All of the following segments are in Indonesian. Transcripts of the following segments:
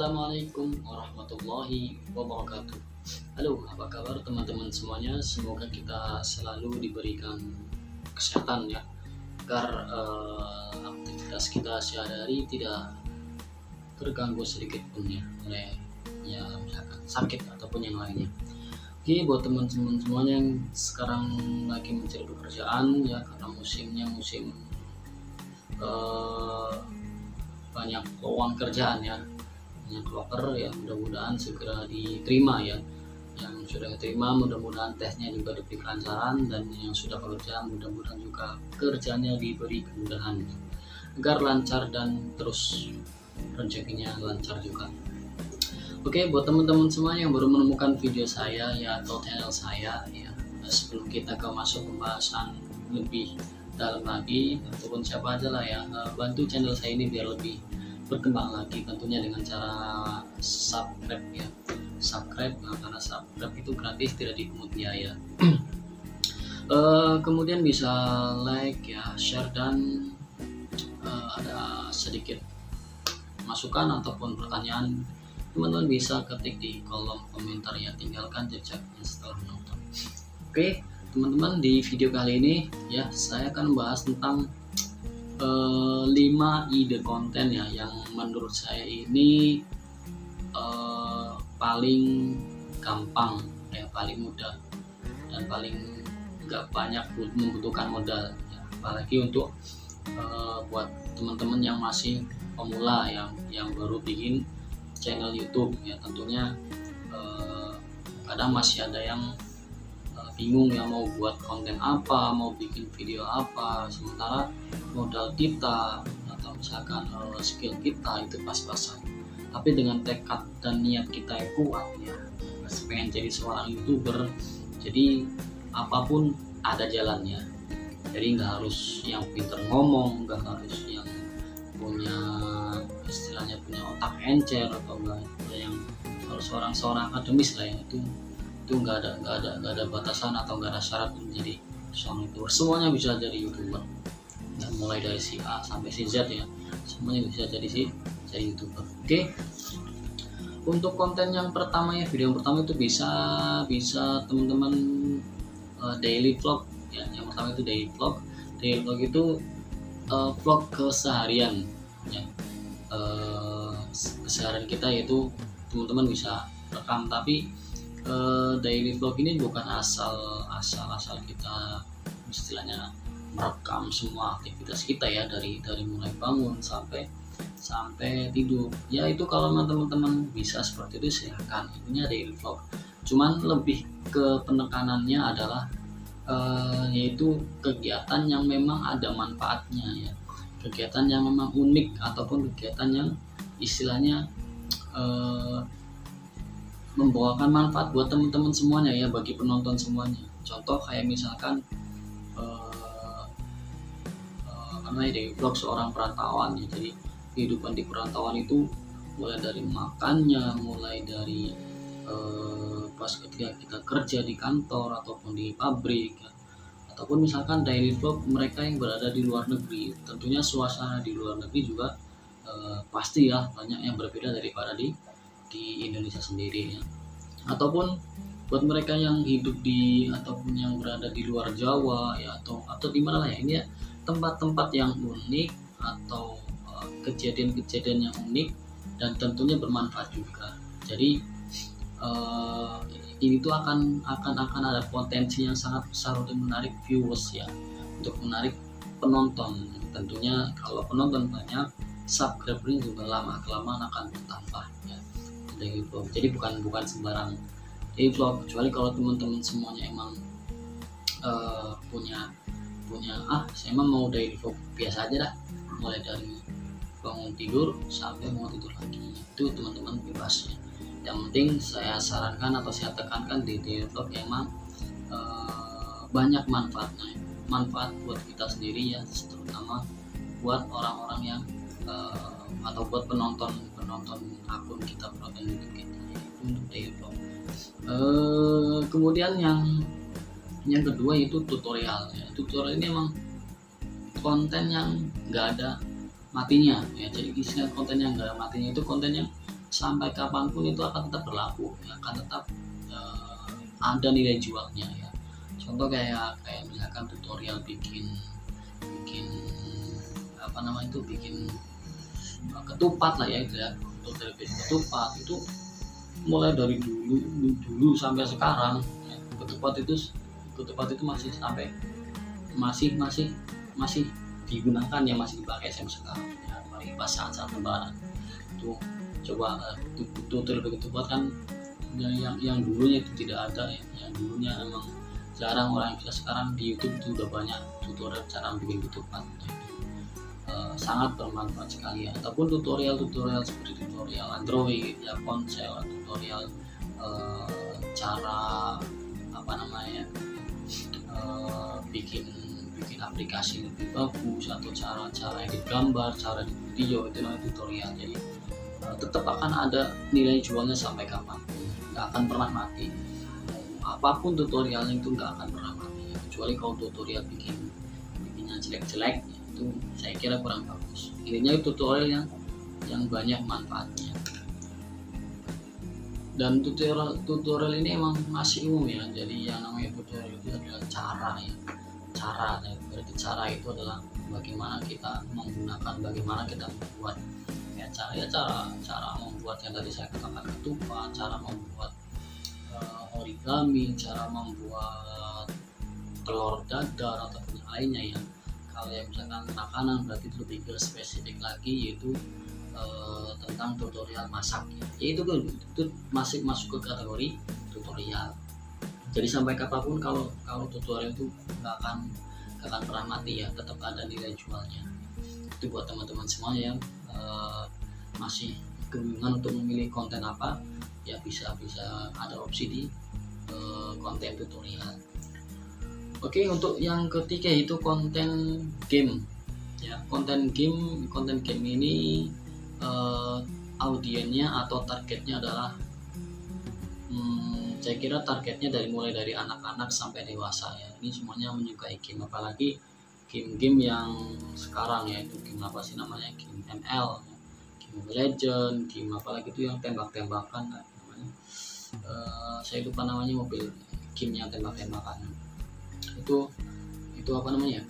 Assalamualaikum warahmatullahi wabarakatuh. Halo, apa kabar teman-teman semuanya? Semoga kita selalu diberikan kesehatan ya, agar aktivitas kita sehari-hari tidak terganggu sedikit pun ya oleh misalkan sakit ataupun yang lainnya. Oke, buat teman-teman semuanya yang sekarang lagi mencari pekerjaan ya, karena musim banyak lowongan kerjaan ya, banyak loker ya, mudah-mudahan segera diterima ya. Yang sudah diterima mudah-mudahan tesnya juga diberi kelancaran, dan yang sudah pekerjaan mudah-mudahan juga kerjanya diberi kemudahan agar lancar dan terus rezekinya lancar juga. Oke, buat teman-teman semua yang baru menemukan video saya ya atau channel saya ya, sebelum kita masuk pembahasan lebih dalam lagi, ataupun siapa aja lah ya, bantu channel saya ini biar lebih berkembang lagi, tentunya dengan cara subscribe ya. Karena subscribe itu gratis, tidak dipungut biaya. Kemudian bisa like ya, share, dan ada sedikit masukan ataupun pertanyaan, teman-teman bisa ketik di kolom komentar ya, tinggalkan jejaknya setelah menonton. Oke teman-teman, di video kali ini ya saya akan membahas tentang 5 ide konten ya, yang menurut saya ini paling gampang ya, paling mudah, dan paling gak banyak membutuhkan modal ya. Apalagi untuk buat teman-teman yang masih pemula yang baru bikin channel YouTube ya, tentunya kadang masih ada yang bingung ya, mau buat konten apa, mau bikin video apa, sementara modal kita atau misalkan skill kita itu pas-pasan, tapi dengan tekad dan niat kita yang kuat ya, pengen jadi seorang YouTuber, jadi apapun ada jalannya. Jadi nggak harus yang pinter ngomong, nggak harus yang punya istilahnya punya otak encer, atau nggak yang harus seorang akademis lah ya, itu nggak ada batasan atau nggak ada syarat menjadi seorang YouTuber. Semuanya bisa jadi YouTuber ya, mulai dari si A sampai si Z ya, semuanya bisa jadi YouTuber. Oke, untuk konten yang pertama ya, video yang pertama itu bisa teman-teman daily vlog ya. Yang pertama itu daily vlog itu vlog keseharian ya, keseharian kita, yaitu teman-teman bisa rekam. Tapi daily vlog ini bukan asal kita istilahnya merekam semua aktivitas kita ya, dari mulai bangun sampai tidur ya. Itu kalau teman-teman bisa seperti itu silahkan, itunya daily vlog. Cuman lebih ke penekanannya adalah yaitu kegiatan yang memang ada manfaatnya ya, kegiatan yang memang unik, ataupun kegiatan yang istilahnya membawakan manfaat buat teman-teman semuanya ya, bagi penonton semuanya. Contoh kayak misalkan karena dari vlog seorang perantauan ya, jadi kehidupan di perantauan itu mulai dari makannya, mulai dari pas ketika kita kerja di kantor ataupun di pabrik ya, ataupun misalkan daily vlog mereka yang berada di luar negeri. Tentunya suasana di luar negeri juga pasti ya banyak yang berbeda daripada di Indonesia sendiri ya. Ataupun buat mereka yang hidup ataupun yang berada di luar Jawa ya, atau di mana lah ya, ini ya, tempat-tempat yang unik atau kejadian-kejadian yang unik dan tentunya bermanfaat juga. Jadi ini tuh akan ada potensi yang sangat besar untuk menarik viewers ya, untuk menarik penonton. Tentunya kalau penonton banyak, subscriber juga lama-kelamaan akan bertambah ya. Daily vlog jadi bukan sembarang daily vlog, kecuali kalau teman-teman semuanya emang punya saya emang mau daily vlog biasa aja dah, mulai dari bangun tidur sampai mau tidur lagi, itu teman-teman bebas ya. Yang penting saya sarankan atau saya tekankan di daily vlog emang banyak manfaat buat kita sendiri ya, terutama buat orang-orang yang atau buat penonton akun kita, penonton YouTube kita ya, itu untuk daily vlog. Kemudian yang kedua itu tutorial ya. Tutorial ini emang konten yang nggak ada matinya ya. Jadi istilah konten yang nggak ada matinya itu konten yang sampai kapanpun itu akan tetap berlaku, akan tetap ada nilai jualnya ya. Contoh kayak misalkan tutorial bikin bikin apa namanya itu, bikin ketupat lah ya itu ya, tutorial bikin ketupat itu mulai dari dulu sampai sekarang ya. Ketupat itu masih sampai masih digunakan ya, masih dipakai sampai sekarang ya, apalagi pas saat lebaran itu. Coba tutorial ketupat kan yang dulunya itu tidak ada ya, yang dulunya emang jarang orang yang bisa. Sekarang di YouTube itu udah banyak tutorial cara bikin ketupat ya. Sangat bermanfaat sekali ya. Ataupun tutorial seperti tutorial Android ya, ponsel, tutorial cara apa namanya bikin aplikasi lebih bagus, atau cara edit gambar, cara edit video, itu namanya tutorial. Jadi tetap akan ada nilai jualnya sampai kapanpun, nggak akan pernah mati. Apapun tutorialnya itu nggak akan pernah mati, kecuali kalau tutorial bikinnya jelek-jelek itu saya kira kurang bagus. Intinya itu tutorial yang banyak manfaatnya. Dan tutorial ini emang masih umum ya. Jadi yang namanya tutorial itu adalah cara ya. Berarti cara itu adalah bagaimana kita menggunakan, bagaimana kita membuat ya, cara membuat yang tadi saya katakan ketupat, cara membuat origami, cara membuat telur dadar ataupun yang lainnya ya. Kalau yang misalkan makanan berarti itu lebih ke spesifik lagi, yaitu tentang tutorial masak ya. Itu masih masuk ke kategori tutorial. Jadi sampai kapanpun kalau tutorial itu nggak akan pernah mati ya, tetap ada nilai jualnya. Itu buat teman-teman semua yang masih kebingungan untuk memilih konten apa ya, bisa ada opsi di konten tutorial. Oke, untuk yang ketiga itu konten game ya. Konten game ini audiennya atau targetnya adalah saya kira targetnya mulai dari anak-anak sampai dewasa ya. Ini semuanya menyukai game, apalagi game-game yang sekarang ya, itu game apa sih namanya, game ML, game Legend, game apalagi itu yang tembak-tembakan namanya, saya lupa namanya, mobil game yang tembak-tembakan itu apa namanya,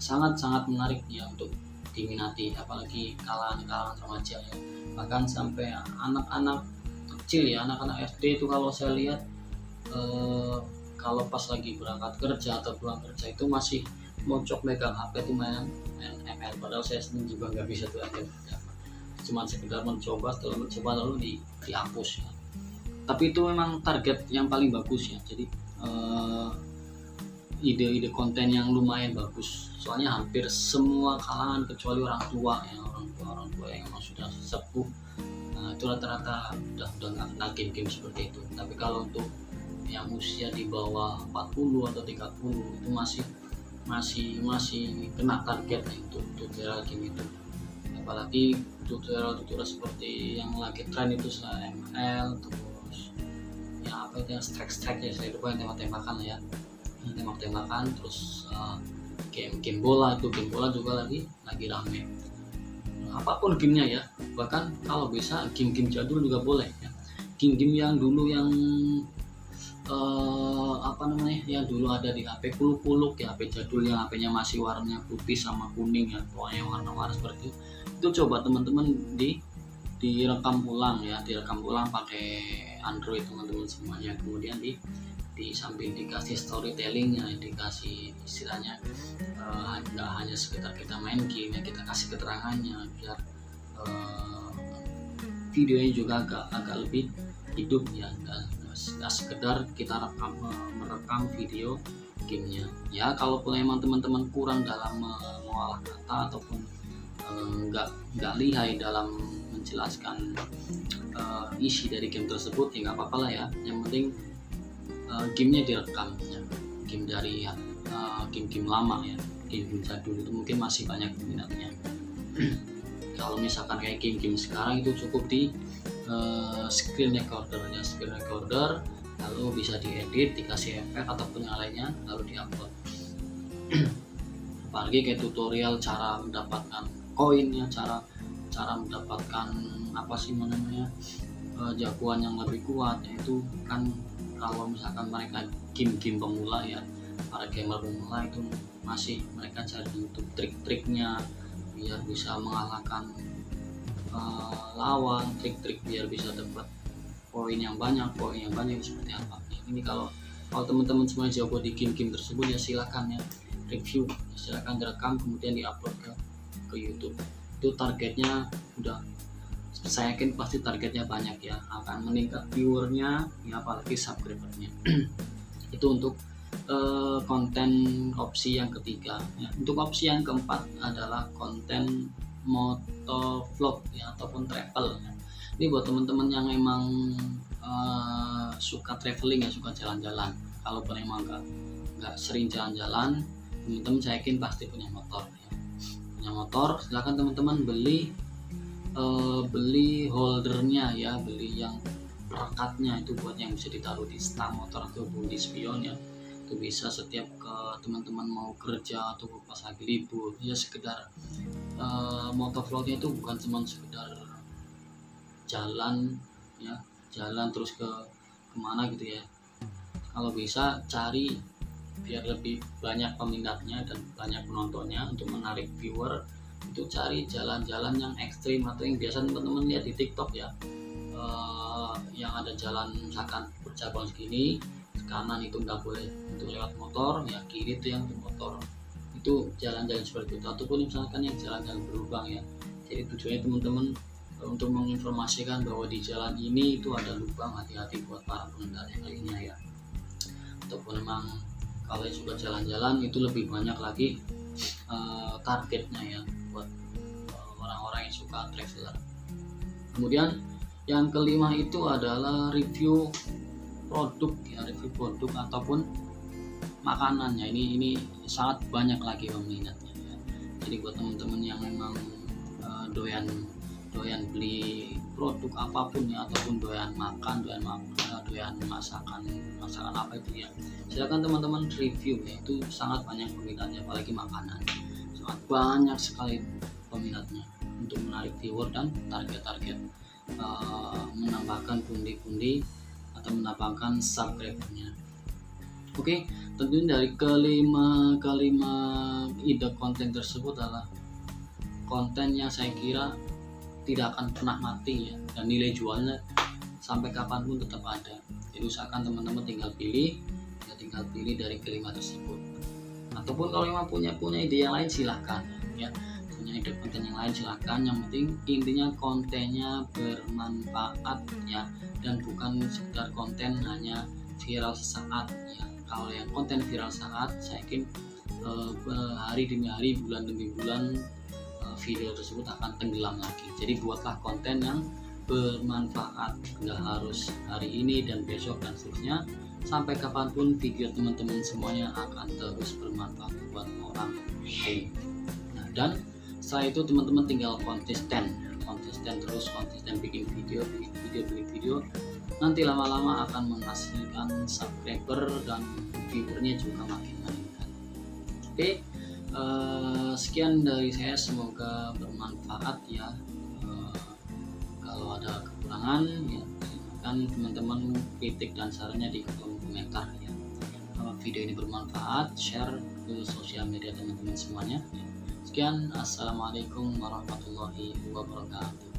sangat menarik ya untuk diminati, apalagi kalangan remaja ya, bahkan sampai anak-anak kecil ya, anak-anak SD itu kalau saya lihat kalau pas lagi berangkat kerja atau pulang kerja itu masih mocok megang HP itu main ML, padahal saya sendiri juga nggak bisa tuh ML, cuma sekedar mencoba, setelah mencoba lalu dihapus ya. Tapi itu memang target yang paling bagus ya. Jadi ide-ide konten yang lumayan bagus, soalnya hampir semua kalangan kecuali orang tua ya, orang tua yang memang sudah sepuh, itu rata-rata udah nggak kenal game seperti itu. Tapi kalau untuk yang usia di bawah 40 atau 30 itu masih kena target untuk tutorial game itu. Apalagi tutorial seperti yang lagi tren itu ML, terus ya apa itu yang strike ya, saya lupa, yang tembak-tembakan ya, tembak-tembakan, terus game bola juga lagi rame. Apapun gamenya ya, bahkan kalau bisa game jadul juga boleh ya. Game yang dulu yang yang dulu ada di HP kuluk ya, HP jadul yang HP-nya masih warnanya putih sama kuning ya, pokoknya warna-warna seperti itu coba teman-teman direkam ulang ya, pakai Android teman-teman semuanya, kemudian di samping dikasih storytellingnya, dikasih istilahnya nggak hanya sekedar kita main game ya, kita kasih keterangannya biar videonya juga agak lebih hidup ya, nggak sekedar kita merekam video gamenya ya. Kalaupun emang teman-teman kurang dalam mengolah kata ataupun nggak lihai dalam menjelaskan isi dari game tersebut ya nggak apa-apa lah ya, yang penting gamenya direkam ya. Game dari game lama ya, game jadul itu mungkin masih banyak peminatnya. Kalau misalkan kayak game sekarang itu cukup di screen recorder lalu bisa diedit, dikasih efek ataupun yang lainnya, lalu diupload. Apalagi kayak tutorial cara mendapatkan koin ya, cara mendapatkan apa sih namanya, jagoan yang lebih kuat, yaitu kan kalau misalkan mereka game-game pemula ya, para gamer pemula itu masih mereka cari YouTube trik-triknya biar bisa mengalahkan lawan, trik-trik biar bisa dapat poin yang banyak seperti apa. Ini kalau teman-teman semua jago di game-game tersebut ya silakan ya review, silakan direkam kemudian diupload ke YouTube. Itu targetnya udah, saya yakin pasti targetnya banyak ya, akan meningkat viewernya ya, apalagi subscribernya. Itu untuk konten opsi yang ketiga ya. Untuk opsi yang keempat adalah konten motovlog ya, ataupun travel ya. Ini buat teman-teman yang emang suka traveling ya, suka jalan-jalan. Kalaupun emang nggak sering jalan-jalan, teman-teman saya yakin pasti punya motor ya. Punya motor, silakan teman-teman beli holdernya ya, beli yang perekatnya itu buat yang bisa ditaruh di stang motor atau di spion ya. Itu bisa setiap ke teman-teman mau kerja atau pas lagi libur ya, sekedar motovlognya itu bukan cuma sekedar jalan ya, jalan terus ke kemana gitu ya. Kalau bisa cari biar lebih banyak peminatnya dan banyak penontonnya, untuk menarik viewer, itu cari jalan-jalan yang ekstrim atau yang biasa teman-teman lihat di TikTok ya, yang ada jalan misalkan bercabang segini, kanan itu nggak boleh untuk lewat motor ya, kiri itu yang untuk motor. Itu jalan-jalan seperti itu, ataupun misalkan yang jalan-jalan berlubang ya. Jadi tujuannya teman-teman untuk menginformasikan bahwa di jalan ini itu ada lubang, hati-hati buat para pengendara yang lainnya ya. Ataupun memang kalau yang suka jalan-jalan itu lebih banyak lagi targetnya ya, buat orang-orang yang suka traveler. Kemudian yang kelima itu adalah review produk ya, review produk ataupun makanannya. Ini sangat banyak lagi peminatnya ya. Jadi buat teman-teman yang memang doyan beli produk apapun ya, ataupun doyan masakan apa itu ya, silakan teman-teman review ya. Itu sangat banyak peminatnya, apalagi makanan sangat banyak sekali peminatnya, untuk menarik viewer dan target menambahkan pundi-pundi atau menambahkan subscribernya. Oke, tentunya dari kelima ide konten tersebut adalah konten yang saya kira tidak akan pernah mati ya, dan nilai jualnya sampai kapanpun tetap ada. Jadi usahakan teman-teman tinggal pilih dari kelima tersebut. Ataupun kalau memang punya ide yang lain silahkan ya, punya ide konten yang lain silahkan. Yang penting intinya kontennya bermanfaat ya, dan bukan sekedar konten hanya viral sesaat ya. Kalau yang konten viral sesaat, saya yakin hari demi hari, bulan demi bulan video tersebut akan tenggelam lagi. Jadi buatlah konten yang bermanfaat, nggak harus hari ini dan besok dan seterusnya, sampai kapanpun video teman-teman semuanya akan terus bermanfaat buat orang lain. Nah, dan setelah itu teman-teman tinggal konsisten terus bikin video, nanti lama-lama akan menghasilkan subscriber dan viewernya juga makin meningkat. Oke, sekian dari saya, semoga bermanfaat ya. Kalau ada kekurangan ya silakan teman-teman kritik dan sarannya di kolom komentar ya. Kalau video ini bermanfaat, share ke sosial media teman-teman semuanya ya. Sekian, assalamualaikum warahmatullahi wabarakatuh.